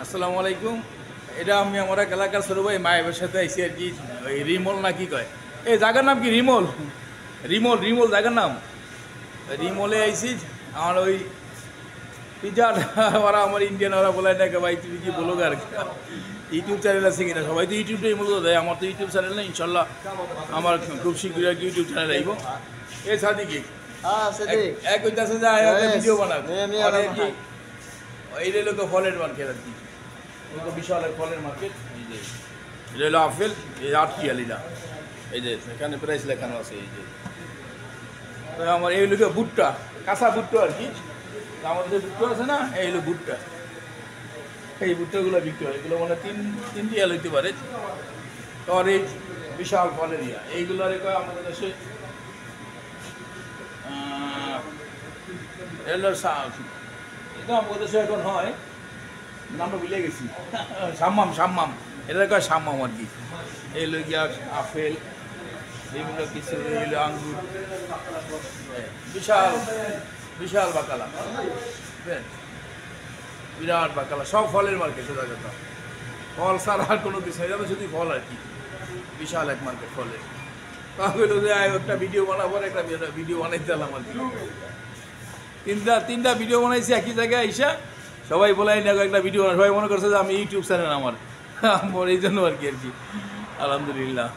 আসসালামু আলাইকুম। এটা আমি আমার এক এলাকার ছোট ভাই মায়ের সাথে আইসি আর কি। ওই রিমল না কি কয়, এই জায়গার নাম কি? রিমল রিমল রিমল জায়গার নাম। রিমলে আইসি আমার ওই পিজ্জা ওরা আমার ইন্ডিয়ান ওরা বলে না ভাই তুমি কি বলো আর ইউটিউব চ্যানেল আছে কিনা? সবাই তো ইউটিউবটাই মূলত দেয়, আমার তো ইউটিউব চ্যানেল নেই। ইনশাল্লাহ আমার খুব শীঘ্রই আর কি ইউটিউব চ্যানেল আইব। এ সাদিকি এক হইতাছে যে ভিডিও বানাবো এই লোক ফলের মার্কেট আর কি, বিশাল এক ফলের মার্কেট। এই যে এটা হলো আপেল, এই আটকিয়ালিটা, এই যে এখানে প্রাইস লেখানো আছে। এই যে আমার এই লোকে ভুট্টা, কাঁচা ভুট্টা আর কি, আমাদের যে ভুট্টা আছে না, এই হলো ভুট্টা। এই ভুট্টাগুলো বিক্রি হয়, এগুলো মানে তিন টিয়া লইতে পারে। তোর এই বিশাল ফলের ইয়া এইগুলো কয় আমাদের দেশে এটা আমাদের দেশে এখন হয়, নামটা ভুলে গেছি, সাম্মাম সাম্মাম, এটা কয় সাম্মাম আর কি। এই লোক আপেল, এগুলো কিছু এগুলো আঙ্গুর, বিশাল বিশাল বাকালা, বিরাট বাকালা, সব ফলের মার্কেট। সোজা কথা, ফল ছাড়া আর কোনো কিছু নেই, যাবে শুধু ফল আর কি। বিশাল এক মার্কেট ফলের। তাহলে যে একটা ভিডিও বানাবো, একটা ভিডিও বানাইতে এলাম আর কি। তিনটা ভিডিও বানাইছি একই জায়গায় আইসা, সবাই বলাই না একটা ভিডিও বানা, সবাই মনে করছে যে আমি ইউটিউব চ্যানেল আমার এই জন্য আর কি আলহামদুলিল্লাহ।